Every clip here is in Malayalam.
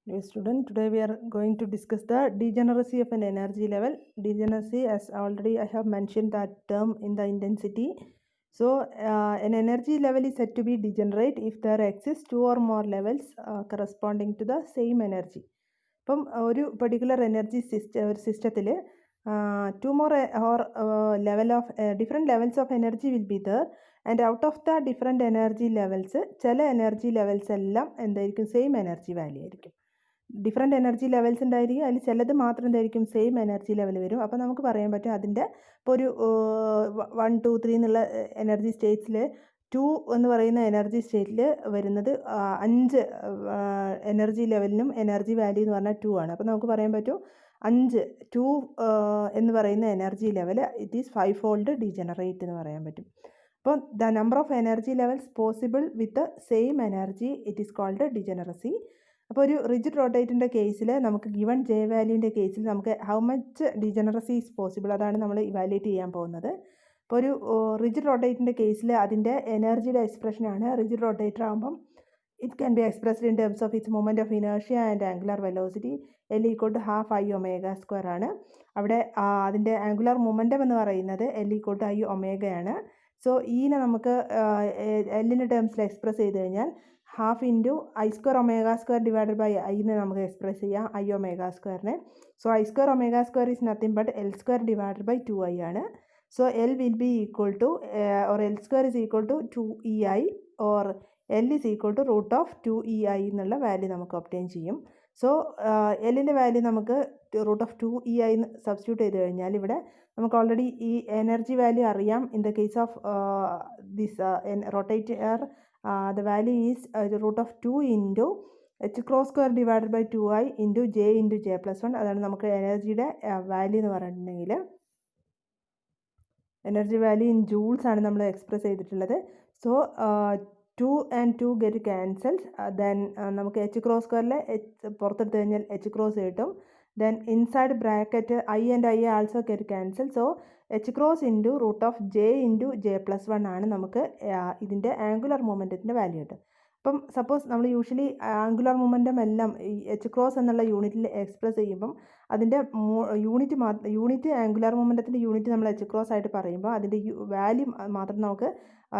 Dear student, today we are going to discuss the degeneracy of an energy level. Degeneracy, as already I have mentioned that term in the intensity. So, an energy level is said to be degenerate if there exists two or more levels corresponding to the same energy. ഇപ്പം ഒരു പെർട്ടിക്കുലർ എനർജി സിസ്റ്റത്തിൽ two more or level of different levels of energy will be there and out of the different energy levels ചില എനർജി ലെവൽസ് എല്ലാം എന്തായിരിക്കും സെയിം എനർജി വാല്യൂ ആയിരിക്കും. ഡിഫറെൻറ്റ് എനർജി ലെവൽസ് ഉണ്ടായിരിക്കും, അതിൽ ചിലത് മാത്രം എന്തായിരിക്കും സെയിം എനർജി ലെവൽ വരും. അപ്പോൾ നമുക്ക് പറയാൻ പറ്റും അതിൻ്റെ ഇപ്പോൾ ഒരു 1 2 3 എന്നുള്ള എനർജി സ്റ്റേറ്റ്സിൽ 2 എന്ന് പറയുന്ന എനർജി സ്റ്റേറ്റിൽ വരുന്നത് 5 എനർജി ലെവലിനും എനർജി വാല്യൂ എന്ന് പറഞ്ഞാൽ 2 ആണ്. അപ്പോൾ നമുക്ക് പറയാൻ പറ്റും 2 എന്ന് പറയുന്ന energy level it is 5 fold degenerate എന്ന് പറയാൻ പറ്റും. അപ്പോൾ the number of energy levels possible with same energy it is called degeneracy. അപ്പോൾ ഒരു റിജിഡ് റോട്ടേറ്റിൻ്റെ കേസിൽ നമുക്ക് ഗിവൺ ജെ വാല്യൂൻ്റെ കേസിൽ നമുക്ക് how much degeneracy is possible അതാണ് നമ്മൾ ഇവാലുവേറ്റ് ചെയ്യാൻ പോകുന്നത്. ഇപ്പോൾ ഒരു റിജിഡ് റോട്ടേറ്റിൻ്റെ കേസിൽ അതിൻ്റെ എനർജിയുടെ എക്സ്പ്രഷനാണ്. റിജിഡ് റോട്ടേറ്റർ ആകുമ്പം it can be expressed in terms of its movement of inertia and angular velocity L = ½ I⍵² ആണ്. അവിടെ അതിൻ്റെ ആംഗുലർ മൊമെൻറ്റം എന്ന് പറയുന്നത് L = I⍵ ആണ്. സോ ഈനെ നമുക്ക് എല്ലിൻ്റെ ടേംസിൽ എക്സ്പ്രസ് ചെയ്ത് കഴിഞ്ഞാൽ ½ I² ഡിവൈഡഡ് ബൈ ഐനെ നമുക്ക് എക്സ്പ്രസ് ചെയ്യാം I⍵²നെ. So I² is nothing but L² divided by 2I ആണ്. So L will be equal to or L² is equal to 2EI or L is equal to √2EI എന്നുള്ള വാല്യൂ നമുക്ക് ഒബ്റ്റെയിൻ ചെയ്യും. സോ എല്ലിൻ്റെ വാല്യൂ നമുക്ക് √2EI സബ്സ്റ്റിറ്റ്യൂട്ട് ചെയ്ത് കഴിഞ്ഞാൽ ഇവിടെ നമുക്ക് ഓൾറെഡി ഈ എനർജി വാല്യൂ അറിയാം. In the case of this rotator the value is √2 into h² divided by 2I into J into J+1. അതാണ് നമുക്ക് എനർജിയുടെ വാല്യൂ എന്ന് പറഞ്ഞിട്ടുണ്ടെങ്കിൽ എനർജി വാല്യൂ ഇൻ ജൂൾസ് ആണ് നമ്മൾ എക്സ്പ്രസ് ചെയ്തിട്ടുള്ളത്. So 2 and 2 get cancelled. Then നമുക്ക് h² പുറത്തെടുത്ത് കഴിഞ്ഞാൽ h കിട്ടും. Then inside bracket I and I also get cancel. So h into √j into J+1 ആണ് നമുക്ക് ഇതിൻ്റെ ആംഗുലർ മൊമെൻറ്റത്തിൻ്റെ വാല്യൂ കിട്ടും. അപ്പം സപ്പോസ് നമ്മൾ യൂഷ്വലി ആംഗുലർ മൊമെൻറ്റം എല്ലാം ഈ h എന്നുള്ള യൂണിറ്റിൽ എക്സ്പ്രസ് ചെയ്യുമ്പം അതിൻ്റെ യൂണിറ്റ് ആംഗുലർ മൊമെൻറ്റത്തിൻ്റെ യൂണിറ്റ് നമ്മൾ h ആയിട്ട് പറയുമ്പോൾ അതിൻ്റെ വാല്യൂ മാത്രം നമുക്ക്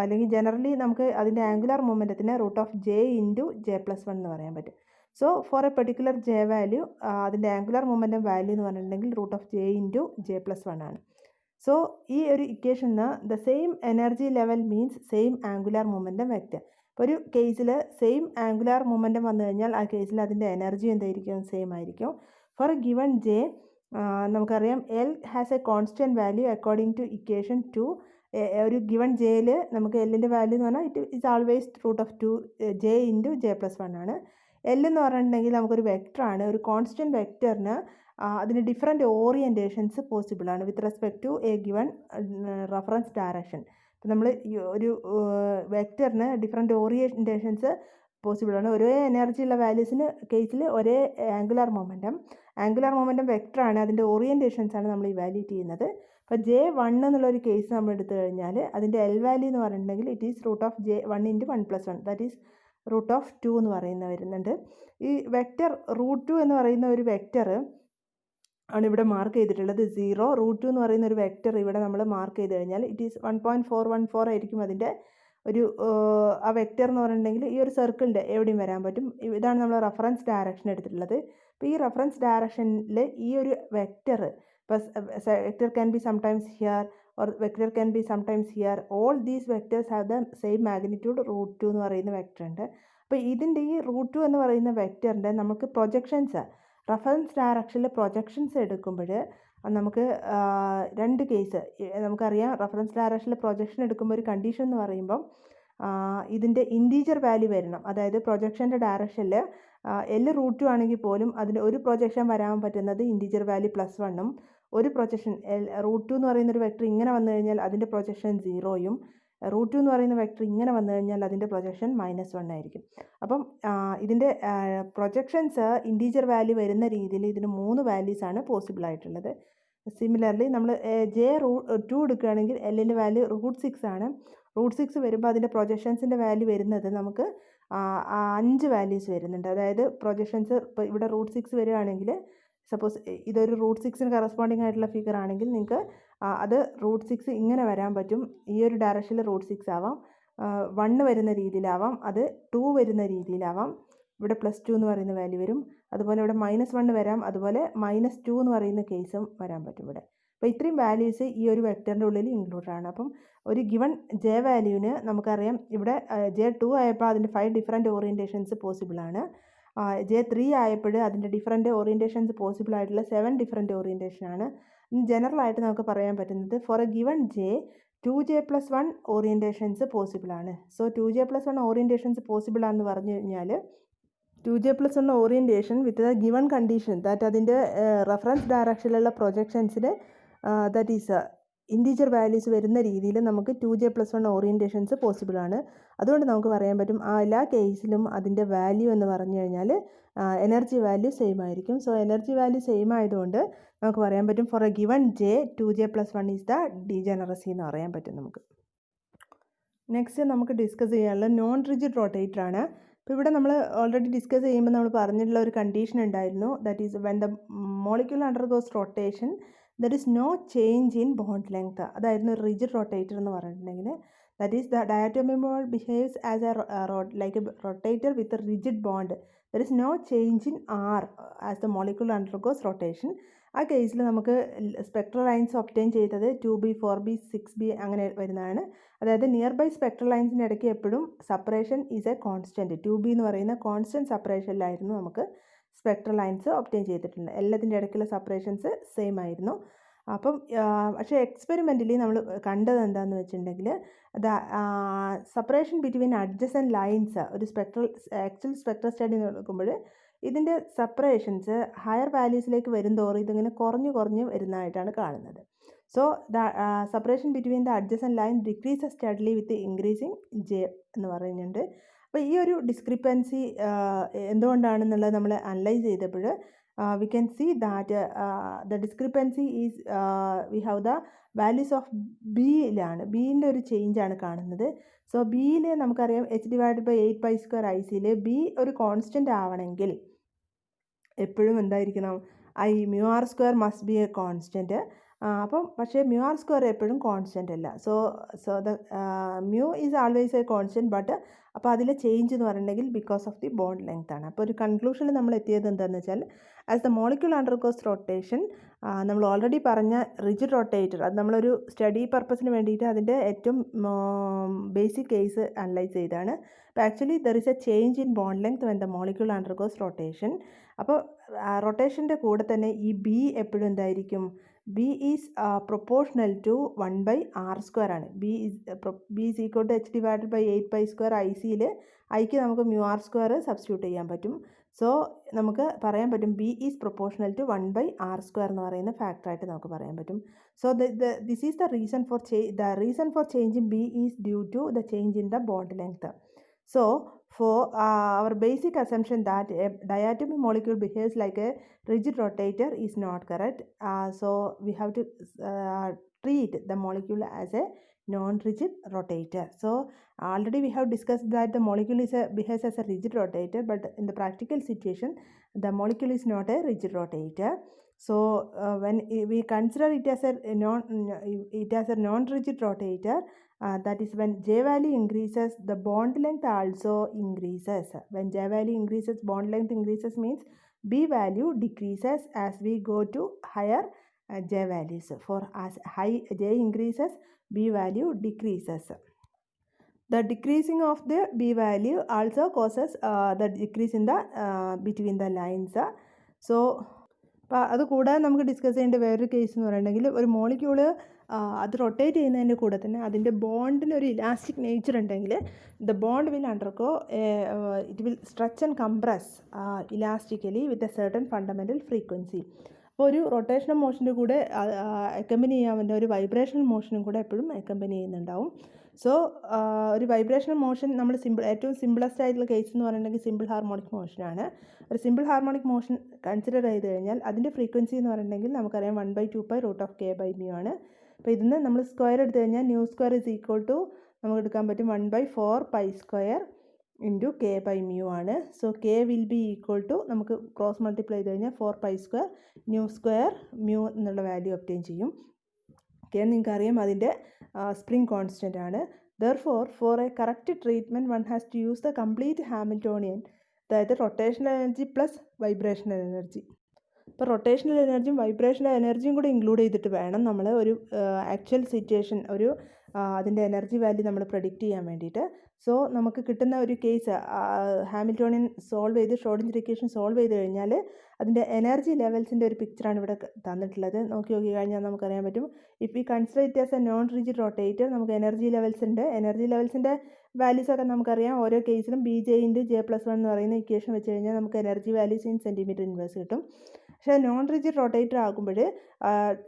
അല്ലെങ്കിൽ ജനറലി നമുക്ക് അതിൻ്റെ ആംഗുലർ മൊമെൻറ്റത്തിന് √j ഇൻറ്റു J+1 എന്ന് പറയാൻ പറ്റും. So for a particular J value അതിൻ്റെ ആംഗുലർ മൊമെൻറ്റം വാല്യൂ എന്ന് പറഞ്ഞിട്ടുണ്ടെങ്കിൽ √j ഇൻറ്റു J+1 ആണ്. സോ ഈ ഒരു ഇക്വേഷന് the same energy level means same angular momentum vector. ഇപ്പോൾ ഒരു കേസിൽ സെയിം ആംഗുലർ മൊമെൻറ്റം വന്നു കഴിഞ്ഞാൽ ആ കേസിൽ അതിൻ്റെ എനർജി എന്തായിരിക്കും സെയിം ആയിരിക്കും. ഫോർ എ ഗിവൺ ജെ നമുക്കറിയാം L has a constant value according to equation 2. ഒരു ഗിവൺ ജെയിൽ നമുക്ക് എല്ലിൻ്റെ വാല്യൂ എന്ന് പറഞ്ഞാൽ it is always √2j into J+1 ആണ്. L എന്ന് പറഞ്ഞിട്ടുണ്ടെങ്കിൽ നമുക്കൊരു വെക്ടറാണ്. ഒരു കോൺസ്റ്റൻറ്റ് വെക്ടറിന് അതിന് ഡിഫറെൻറ്റ് ഓറിയൻറ്റേഷൻസ് പോസിബിൾ ആണ് with respect to a given reference direction. ഇപ്പം നമ്മൾ ഒരു വെക്ടറിന് ഡിഫറെൻറ്റ് ഓറിയൻറ്റേഷൻസ് പോസിബിൾ ആണ്. ഒരേ എനർജി ഉള്ള വാല്യൂസിന് കേസിൽ ഒരേ ആംഗുലർ മൊമെൻറ്റം വെക്ടറാണ്. അതിൻ്റെ ഓറിയൻറ്റേഷൻസ് ആണ് നമ്മൾ ഇവാലുവേറ്റ് ചെയ്യുന്നത്. അപ്പോൾ J1 എന്നുള്ളൊരു കേസ് നമ്മൾ എടുത്തു കഴിഞ്ഞാൽ അതിൻ്റെ L വാല്യൂ എന്ന് പറഞ്ഞിട്ടുണ്ടെങ്കിൽ it is √1 into 1+1 that is √2 എന്ന് പറയുന്ന വരുന്നുണ്ട്. ഈ വെക്റ്റർ √2 എന്ന് പറയുന്ന ഒരു വെക്റ്റർ ആണ് ഇവിടെ മാർക്ക് ചെയ്തിട്ടുള്ളത്. 0 √2 എന്ന് പറയുന്ന ഒരു വെക്റ്റർ ഇവിടെ നമ്മൾ മാർക്ക് ചെയ്ത് കഴിഞ്ഞാൽ ഇറ്റ് ഈസ് 1.414 ആയിരിക്കും അതിൻ്റെ ഒരു ആ വെക്റ്റർ എന്ന് പറഞ്ഞിട്ടുണ്ടെങ്കിൽ ഈ ഒരു സർക്കിളിൻ്റെ എവിടെയും വരാൻ പറ്റും. ഇതാണ് നമ്മൾ റഫറൻസ് ഡയറക്ഷൻ എടുത്തിട്ടുള്ളത്. അപ്പോൾ ഈ റഫറൻസ് ഡയറക്ഷനിൽ ഈ ഒരു വെക്റ്റർ ഇപ്പോൾ vector can be sometimes here or vector can be sometimes here. All these vectors have the same magnitude √2 എന്ന് പറയുന്ന വെക്റ്റർ ഉണ്ട്. അപ്പോൾ ഇതിൻ്റെ ഈ √2 എന്ന് പറയുന്ന വെക്റ്ററിൻ്റെ നമുക്ക് പ്രൊജക്ഷൻസ് റഫറൻസ് ഡയറക്ഷനിൽ പ്രൊജക്ഷൻസ് എടുക്കുമ്പോൾ നമുക്ക് രണ്ട് കേസ് നമുക്കറിയാം. റഫറൻസ് ഡയറക്ഷനിൽ പ്രൊജക്ഷൻ എടുക്കുമ്പോൾ ഒരു കണ്ടീഷൻ എന്ന് പറയുമ്പം ഇതിൻ്റെ ഇൻറ്റീജർ വാല്യൂ വരണം. അതായത് പ്രൊജക്ഷൻ്റെ ഡയറക്ഷനിൽ L √2 ആണെങ്കിൽ പോലും അതിൻ്റെ ഒരു പ്രൊജക്ഷൻ വരാൻ പറ്റുന്നത് ഇൻറ്റീജർ വാല്യൂ +1ഉം ഒരു പ്രൊജക്ഷൻ √2 എന്ന് പറയുന്നൊരു വെക്ടർ ഇങ്ങനെ വന്നു കഴിഞ്ഞാൽ അതിൻ്റെ പ്രൊജക്ഷൻ 0യും √2 എന്ന് പറയുന്ന വെക്ടർ ഇങ്ങനെ വന്നു കഴിഞ്ഞാൽ അതിൻ്റെ പ്രൊജക്ഷൻ -1 ആയിരിക്കും. അപ്പം ഇതിൻ്റെ പ്രൊജക്ഷൻസ് ഇൻറ്റീജർ വാല്യൂ വരുന്ന രീതിയിൽ ഇതിന് 3 വാല്യൂസാണ് പോസിബിൾ ആയിട്ടുള്ളത്. സിമിലർലി നമ്മൾ J2 എടുക്കുകയാണെങ്കിൽ Lൻ്റെ വാല്യൂ √6 ആണ്. √6 വരുമ്പോൾ അതിൻ്റെ പ്രൊജക്ഷൻസിൻ്റെ വാല്യൂ വരുന്നത് നമുക്ക് 5 വാല്യൂസ് വരുന്നുണ്ട്. അതായത് പ്രൊജക്ഷൻസ് ഇപ്പോൾ ഇവിടെ √6 വരികയാണെങ്കിൽ സപ്പോസ് ഇതൊരു √6ന് കറസ്പോണ്ടിങ് ആയിട്ടുള്ള ഫിഗർ ആണെങ്കിൽ നിങ്ങൾക്ക് അത് √6 ഇങ്ങനെ വരാൻ പറ്റും. ഈ ഒരു ഡയറക്ഷനിൽ √6 ആവാം, 1 വരുന്ന രീതിയിലാവാം, അത് 2 വരുന്ന രീതിയിലാവാം. ഇവിടെ +2 എന്ന് പറയുന്ന വാല്യൂ വരും. അതുപോലെ ഇവിടെ -1 വരാം, അതുപോലെ -2 എന്ന് പറയുന്ന കേസും വരാൻ പറ്റും ഇവിടെ. അപ്പോൾ ഇത്രയും വാല്യൂസ് ഈ ഒരു വെക്ടറിൻ്റെ ഉള്ളിൽ ഇൻക്ലൂഡ് ആണ്. അപ്പം ഒരു ഗിവൺ ജെ വാല്യൂവിന് നമുക്കറിയാം ഇവിടെ J2 ആയപ്പോൾ അതിൻ്റെ 5 ഡിഫറെൻറ്റ് ഓറിയൻറ്റേഷൻസ് പോസിബിൾ ആണ്. J3 ആയപ്പോൾ അതിൻ്റെ ഡിഫറെൻറ്റ് ഓറിയൻറ്റേഷൻസ് പോസിബിൾ ആയിട്ടുള്ള 7 ഡിഫറെൻറ്റ് ഓറിയൻറ്റേഷൻ ആണ്. ജനറൽ ആയിട്ട് നമുക്ക് പറയാൻ പറ്റുന്നത് for a given J 2J+1 orientations possible ആണ്. സോ 2J+1 ഓറിയൻറ്റേഷൻസ് പോസിബിൾ ആണെന്ന് പറഞ്ഞു കഴിഞ്ഞാൽ 2J+1 orientation with the given condition that അതിൻ്റെ റെഫറൻസ് ഡയറക്ഷനിലുള്ള പ്രൊജക്ഷൻസിന് ദാറ്റ് ഈസ് ഇൻറ്റീജർ വാല്യൂസ് വരുന്ന രീതിയിൽ നമുക്ക് 2J+1 ഓറിയൻറ്റേഷൻസ് പോസിബിൾ ആണ്. അതുകൊണ്ട് നമുക്ക് പറയാൻ പറ്റും ആ എല്ലാ കേസിലും അതിൻ്റെ വാല്യൂ എന്ന് പറഞ്ഞു കഴിഞ്ഞാൽ എനർജി വാല്യൂ സെയിം ആയിരിക്കും. സോ എനർജി വാല്യൂ സെയിം ആയതുകൊണ്ട് നമുക്ക് പറയാൻ പറ്റും for a given J 2J+1 is the degeneracy എന്ന് പറയാൻ പറ്റും നമുക്ക്. നെക്സ്റ്റ് നമുക്ക് ഡിസ്കസ് ചെയ്യാനുള്ള നോൺ റിജിഡ് റൊട്ടേറ്റർ ആണ്. അപ്പോൾ ഇവിടെ നമ്മൾ ഓൾറെഡി ഡിസ്കസ് ചെയ്യുമ്പോൾ നമ്മൾ പറഞ്ഞിട്ടുള്ള ഒരു കണ്ടീഷൻ ഉണ്ടായിരുന്നു. That is when the molecule undergoes rotation there is no change in bond length. അതായിരുന്നു റിജിഡ് റൊട്ടേറ്റർ എന്ന് പറഞ്ഞിട്ടുണ്ടെങ്കിൽ ദാറ്റ് ഈസ് ദ ഡയാറ്റോമിമോൾ behaves as a like a rotator with a rigid bond. There is no change in R as the molecule undergoes rotation. ആ കേസിൽ നമുക്ക് സ്പെക്ട്രൽ ലൈൻസ് ഒബ്റ്റെയിൻ ചെയ്തത് 2B 4B 6B അങ്ങനെ വരുന്നതാണ്. അതായത് നിയർ ബൈ സ്പെക്ട്രൽ ലൈൻസിൻ്റെ ഇടയ്ക്ക് എപ്പോഴും separation is A constant. 2B എന്ന് പറയുന്ന കോൺസ്റ്റൻറ്റ് സെപ്പറേഷനിലായിരുന്നു നമുക്ക് സ്പെക്ട്രൽ ലൈൻസ് ഒബ്റ്റെയിൻ ചെയ്തിട്ടുണ്ട്. എല്ലാത്തിൻ്റെ ഇടയ്ക്കുള്ള സെപ്പറേഷൻസ് സെയിം ആയിരുന്നു. അപ്പം പക്ഷേ എക്സ്പെരിമെൻ്റലി നമ്മൾ കണ്ടത് എന്താണെന്ന് വെച്ചിട്ടുണ്ടെങ്കിൽ സെപ്പറേഷൻ ബിറ്റ്വീൻ അഡ്ജസൻറ്റ് ലൈൻസ് ഒരു ആക്ച്വൽ സ്പെക്ട്രൽ സ്റ്റഡി നോക്കുമ്പോൾ ഇതിൻ്റെ സെപ്പറേഷൻസ് ഹയർ വാല്യൂസിലേക്ക് വരുന്തോറും ഇതിങ്ങനെ കുറഞ്ഞ് വരുന്നതായിട്ടാണ് കാണുന്നത്. So the separation between the adjacent line decrease steadily with increasing J എന്ന് പറയുന്നുണ്ട്. അപ്പോൾ ഈ ഒരു ഡിസ്ക്രിപ്പൻസി എന്തുകൊണ്ടാണെന്നുള്ളത് നമ്മൾ അനലൈസ് ചെയ്തപ്പോൾ we can see that the discrepancy is we have the values of B-യിലാണ്. ബിൻ്റെ ഒരു ചേഞ്ച് ആണ് കാണുന്നത്. സോ ബിയിൽ നമുക്കറിയാം h/8π²IC ബി ഒരു കോൺസ്റ്റൻ്റ് ആവണമെങ്കിൽ എപ്പോഴും എന്തായിരിക്കണം μr² must be a constant. അപ്പം പക്ഷേ μr² എപ്പോഴും കോൺസ്റ്റൻ്റ് അല്ല. So the mu is always A constant but അപ്പോൾ അതിലെ ചേഞ്ച് എന്ന് പറഞ്ഞിട്ടുണ്ടെങ്കിൽ because of the bond length ആണ്. അപ്പോൾ ഒരു കൺക്ലൂഷനിൽ നമ്മൾ എത്തിയത് എന്താണെന്ന് വെച്ചാൽ as the molecule undergoes rotation നമ്മൾ ഓൾറെഡി പറഞ്ഞ റിജിഡ് റൊട്ടേറ്റർ അത് നമ്മളൊരു സ്റ്റഡി പർപ്പസിന് വേണ്ടിയിട്ട് അതിൻ്റെ ഏറ്റവും ബേസിക് കേസ് അനലൈസ് ചെയ്താണ്. അപ്പോൾ actually there is A change in bond length when the molecule undergoes rotation. അപ്പോൾ റൊട്ടേഷൻ്റെ കൂടെ തന്നെ ഈ ബി എപ്പോഴും എന്തായിരിക്കും B is proportional to 1/r² ആണ്. ബി ഈസ് ഈക്വൽ ടു h/8π²ICയിൽ ഐക്ക് നമുക്ക് μr² സബ്സ്റ്റിറ്റ്യൂട്ട് ചെയ്യാൻ പറ്റും. സോ നമുക്ക് പറയാൻ പറ്റും B is proportional to 1/r² എന്ന് പറയുന്ന ഫാക്ടറായിട്ട് നമുക്ക് പറയാൻ പറ്റും. So this is the reason for change in B is due to the change in the bond length. So for our basic assumption that a diatomic molecule behaves like a rigid rotator is not correct. So we have to treat the molecule as a non-rigid rotator. So already we have discussed that the molecule behaves as a rigid rotator, but in the practical situation the molecule is not a rigid rotator. So when we consider it as a non-rigid rotator, that is when J value increases the bond length also increases. When J value increases bond length increases means B value decreases as we go to higher J values. For as high J increases B value decreases. The decreasing of the B value also causes the decrease in the between the lines. So അപ്പോൾ അത് കൂടാതെ നമുക്ക് ഡിസ്കസ് ചെയ്യേണ്ട വേറൊരു കേസ് എന്ന് പറയുന്നുണ്ടെങ്കിൽ ഒരു മോളിക്യൂള് അത് റൊട്ടേറ്റ് ചെയ്യുന്നതിൻ്റെ കൂടെ തന്നെ അതിൻ്റെ ബോണ്ടിന് ഒരു ഇലാസ്റ്റിക് നേച്ചർ ഉണ്ടെങ്കിൽ the bond will undergo it will stretch and compress elastically with a certain fundamental frequency. അപ്പോൾ ഒരു റൊട്ടേഷണൽ മോഷൻ്റെ കൂടെ അക്കമ്പനി ചെയ്യാൻ വേണ്ട ഒരു വൈബ്രേഷണൽ മോഷനും കൂടെ എപ്പോഴും അക്കമ്പനി ചെയ്യുന്നുണ്ടാവും. സോ ഒരു വൈബ്രേഷണൽ മോഷൻ നമ്മൾ ഏറ്റവും സിമ്പിളസ്റ്റ് ആയിട്ടുള്ള കേസ് എന്ന് പറയുന്നുണ്ടെങ്കിൽ സിമ്പിൾ ഹാർമോണിക് മോഷനാണ്. ഒരു സിമ്പിൾ ഹാർമോണിക് മോഷൻ കൺസിഡർ ചെയ്ത് കഴിഞ്ഞാൽ അതിൻ്റെ ഫ്രീക്വൻസി എന്ന് പറയുന്നുണ്ടെങ്കിൽ നമുക്കറിയാം 1/2π√k/μ ആണ്. അപ്പോൾ ഇതിന് നമ്മൾ സ്ക്വയർ എടുത്തു കഴിഞ്ഞാൽ μ² ഈസ് ഈക്വൽ ടു നമുക്ക് എടുക്കാൻ പറ്റും 1/4π² ഇൻറ്റു കെ ബൈ മ്യൂ ആണ്. So K will be equal to നമുക്ക് ക്രോസ് മൾട്ടിപ്ലൈ ചെയ്ത് കഴിഞ്ഞാൽ 4π² ന്യൂ സ്ക്വയർ മ്യൂ എന്നുള്ള വാല്യൂ ഒബ്റ്റെയിൻ ചെയ്യും. കെ നിങ്ങൾക്കറിയാം അതിൻ്റെ സ്പ്രിംഗ് കോൺസ്റ്റൻ്റ് ആണ്. Therefore, for a correct treatment, one has to use the complete Hamiltonian, അതായത് rotational energy plus vibrational energy. ഇപ്പോൾ റൊട്ടേഷണൽ എനർജിയും വൈബ്രേഷണൽ എനർജിയും കൂടി ഇൻക്ലൂഡ് ചെയ്തിട്ട് വേണം നമ്മൾ ഒരു ആക്ച്വൽ സിറ്റുവേഷൻ ഒരു അതിൻ്റെ എനർജി വാല്യൂ നമ്മൾ പ്രഡിക്റ്റ് ചെയ്യാൻ വേണ്ടിയിട്ട്. സോ നമുക്ക് കിട്ടുന്ന ഒരു കേസ് ഹാമിൽട്ടോണിയൻ സോൾവ് ചെയ്ത് ഷ്രോഡിഞ്ചർ ഇക്വേഷൻ സോൾവ് ചെയ്ത് കഴിഞ്ഞാൽ അതിൻ്റെ എനർജി ലെവൽസിൻ്റെ ഒരു പിക്ചറാണ് ഇവിടെ തന്നിട്ടുള്ളത്. നോക്കി കഴിഞ്ഞാൽ നമുക്കറിയാൻ പറ്റും. If we consider it as A non rigid rotator, നമുക്ക് എനർജി ലെവൽസിൻ്റെ വാല്യൂസൊക്കെ നമുക്കറിയാം. ഓരോ കേസിലും BJ × J+1 എന്ന് പറയുന്ന ഇക്വേഷൻ വെച്ച് കഴിഞ്ഞാൽ നമുക്ക് energy values in centimetre inverse കിട്ടും. പക്ഷേ നോൺ റിജിഡ് റൊട്ടേറ്റർ ആകുമ്പോൾ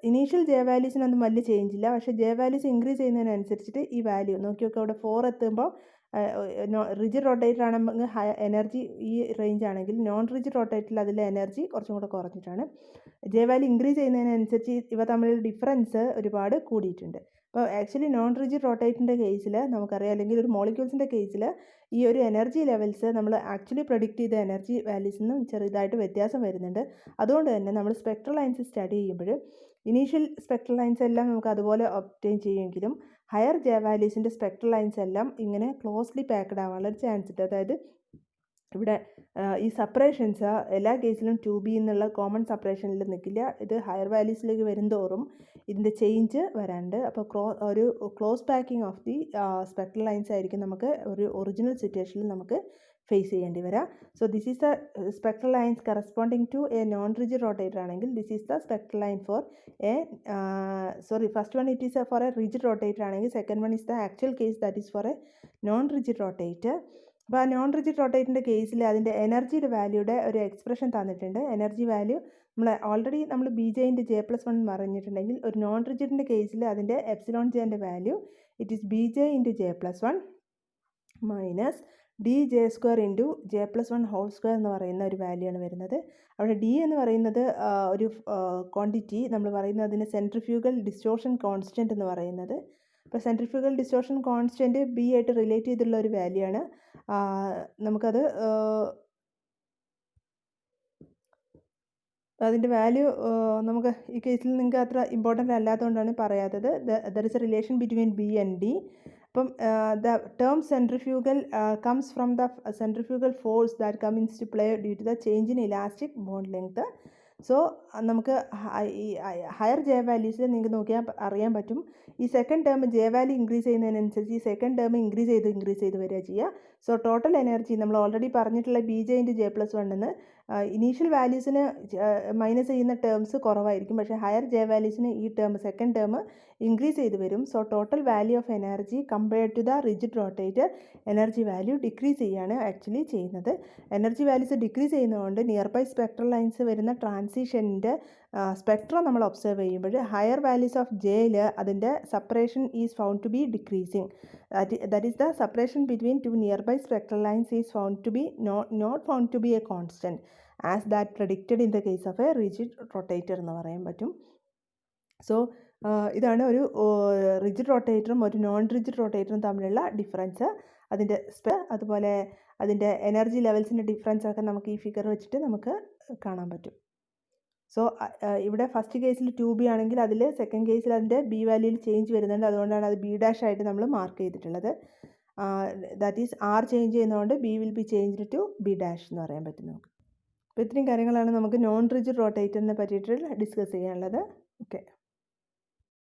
ഇനീഷ്യൽ J വാല്യൂസിനൊന്നും വലിയ ചേഞ്ച് ഇല്ല. പക്ഷേ J വാല്യൂസ് ഇൻക്രീസ് ചെയ്യുന്നതിനനുസരിച്ചിട്ട് ഈ വാല്യൂ നോക്കിയൊക്കെ അവിടെ 4 എത്തുമ്പോൾ റിജിഡ് റൊട്ടേറ്റർ ആണെങ്കിൽ എനർജി ഈ റേഞ്ച് ആണെങ്കിൽ നോൺ റിജിഡ് റൊട്ടേറ്ററിൽ അതിലെ എനർജി കുറച്ചും കൂടെ കുറഞ്ഞിട്ടാണ്. J വാല്യൂ ഇൻക്രീസ് ചെയ്യുന്നതിനനുസരിച്ച് ഇവ തമ്മിലുള്ള ഡിഫറൻസ് ഒരുപാട് കൂടിയിട്ടുണ്ട്. അപ്പോൾ ആക്ച്വലി നോൺ റിജിഡ് റൊട്ടേറ്ററിൻ്റെ കേസിൽ നമുക്കറിയാം, അല്ലെങ്കിൽ ഒരു മോളിക്യൂൾസിൻ്റെ കേസിൽ ഈ ഒരു എനർജി ലെവൽസ് നമ്മൾ ആക്ച്വലി പ്രഡിക്റ്റ് ചെയ്ത എനർജി വാല്യൂസിൽ നിന്നും ചെറുതായിട്ട് വ്യത്യാസം വരുന്നുണ്ട്. അതുകൊണ്ട് തന്നെ നമ്മൾ സ്പെക്ട്രൽ ലൈൻസ് സ്റ്റഡി ചെയ്യുമ്പോൾ ഇനീഷ്യൽ സ്പെക്ട്രൽ ലൈൻസ് എല്ലാം നമുക്ക് അതുപോലെ ഒബ്റ്റെയിൻ ചെയ്യുമെങ്കിലും ഹയർ J വാല്യൂസിൻ്റെ സ്പെക്ട്രൽ ലൈൻസ് എല്ലാം ഇങ്ങനെ ക്ലോസ്ലി പാക്ക്ഡ് ആവാനുള്ള ചാൻസ് ഉണ്ട്. അതായത് ഇവിടെ ഈ സെപ്പറേഷൻസ് എല്ലാ കേസിലും 2B എന്നുള്ള കോമൺ സെപ്പറേഷനിൽ നിൽക്കില്ല. ഇത് ഹയർ വാല്യൂസിലേക്ക് വരുന്തോറും ഇതിൻ്റെ ചേഞ്ച് വരാണ്ട്. അപ്പോൾ ഒരു close packing of the spectral lines ആയിരിക്കും നമുക്ക് ഒരു ഒറിജിനൽ സിറ്റുവേഷനിൽ നമുക്ക് ഫേസ് ചെയ്യേണ്ടി വരാം. So this is the spectral lines corresponding to a non rigid rotator ആണെങ്കിൽ this is the spectral line for first one it is for a rigid rotator ആണെങ്കിൽ second one is the actual case that is for a non rigid rotator. അപ്പോൾ ആ നോൺ റിജിഡ് റൊട്ടേറ്ററിൻ്റെ കേസിൽ അതിൻ്റെ എനർജിയുടെ വാല്യൂയുടെ ഒരു എക്സ്പ്രഷൻ തന്നിട്ടുണ്ട്. എനർജി വാല്യൂ ഓൾറെഡി നമ്മൾ BJ × J+1 പറഞ്ഞിട്ടുണ്ടെങ്കിൽ ഒരു നോൺ റിജിഡിൻ്റെ കേസിൽ അതിൻ്റെ εJ value it is BJ × J+1 minus dJ² × J+1² എന്ന് പറയുന്ന ഒരു വാല്യൂ ആണ് വരുന്നത്. അവിടെ D എന്ന് പറയുന്നത് ഒരു ക്വാണ്ടിറ്റി നമ്മൾ പറയുന്നതിന് സെൻട്രിഫ്യൂഗൽ ഡിസ്റ്റോർഷൻ കോൺസ്റ്റൻറ്റ് എന്ന് പറയുന്നത്. അപ്പോൾ സെൻട്രിഫ്യൂഗൽ ഡിസ്റ്റോർഷൻ കോൺസ്റ്റൻറ്റ് B ആയിട്ട് റിലേറ്റ് ചെയ്തിട്ടുള്ള ഒരു വാല്യൂ ആണ്. നമുക്കത് അതിൻ്റെ വാല്യൂ നമുക്ക് ഈ കേസിൽ നിങ്ങൾക്ക് അത്ര ഇമ്പോർട്ടൻ്റ് അല്ലാത്തതുകൊണ്ടാണ് പറയാത്തത്. There is a relation between B and D. അപ്പം the term centrifugal comes from the centrifugal force that comes to play due to the change in elastic bond length. So നമുക്ക് ഹയർ J വാല്യൂസിൽ നിങ്ങൾക്ക് നോക്കിയാൽ അറിയാൻ പറ്റും. ഈ second term J value increase ചെയ്യുന്നതിനനുസരിച്ച് ഈ സെക്കൻഡ് ടേം ഇൻക്രീസ് ചെയ്ത് വരിക ചെയ്യുക. സോ ടോട്ടൽ എനർജി നമ്മൾ ഓൾറെഡി പറഞ്ഞിട്ടുള്ള BJ × J+1 എന്ന് ഇനീഷ്യൽ വാല്യൂസിന് മൈനസ് ചെയ്യുന്ന ടേംസ് കുറവായിരിക്കും. പക്ഷേ ഹയർ J വാല്യൂസിന് ഈ സെക്കൻഡ് ടേം ഇൻക്രീസ് ചെയ്ത് വരും. So total value of energy compared to the rigid rotator energy value decrease ചെയ്യാണ് ആക്ച്വലി ചെയ്യുന്നത്. എനർജി വാല്യൂസ് ഡിക്രീസ് ചെയ്യുന്നതുകൊണ്ട് നിയർ ബൈ സ്പെക്ട്രൽ ലൈൻസ് വരുന്ന ട്രാൻസിഷൻ്റെ സ്പെക്ട്രം നമ്മൾ ഒബ്സർവ് ചെയ്യുമ്പോൾ ഹയർ വാല്യൂസ് ഓഫ് Jയിൽ അതിൻ്റെ separation is found to be decreasing. That is the separation between two nearby spectral lines is found to be not found to be a constant as that predicted in the case of A rigid rotator എന്ന് പറയാൻ പറ്റും. സോ ഇതാണ് ഒരു റിജിഡ് റൊട്ടേറ്ററും ഒരു നോൺ റിജിഡ് റൊട്ടേറ്ററും തമ്മിലുള്ള ഡിഫറൻസ്. അതിൻ്റെ അതുപോലെ അതിൻ്റെ എനർജി ലെവൽസിൻ്റെ ഡിഫറൻസ് ഒക്കെ നമുക്ക് ഈ ഫിഗർ വെച്ചിട്ട് നമുക്ക് കാണാൻ പറ്റും. സോ ഇവിടെ ഫസ്റ്റ് കേസിൽ 2B ആണെങ്കിൽ അതിൽ സെക്കൻഡ് കേസിൽ അതിൻ്റെ B വാല്യൂയിൽ ചേഞ്ച് വരുന്നുണ്ട്. അതുകൊണ്ടാണ് അത് B' ആയിട്ട് നമ്മൾ മാർക്ക് ചെയ്തിട്ടുള്ളത്. ദാറ്റ് ഈസ് R ചേഞ്ച് ചെയ്യുന്നതുകൊണ്ട് B will be changed to B' എന്ന് പറയാൻ പറ്റും നമുക്ക്. അപ്പോൾ ഇത്രയും കാര്യങ്ങളാണ് നമുക്ക് നോൺ റിജിഡ് റൊട്ടേറ്ററിനെ പറ്റിയിട്ട് ഡിസ്കസ് ചെയ്യാനുള്ളത്. ഓക്കെ.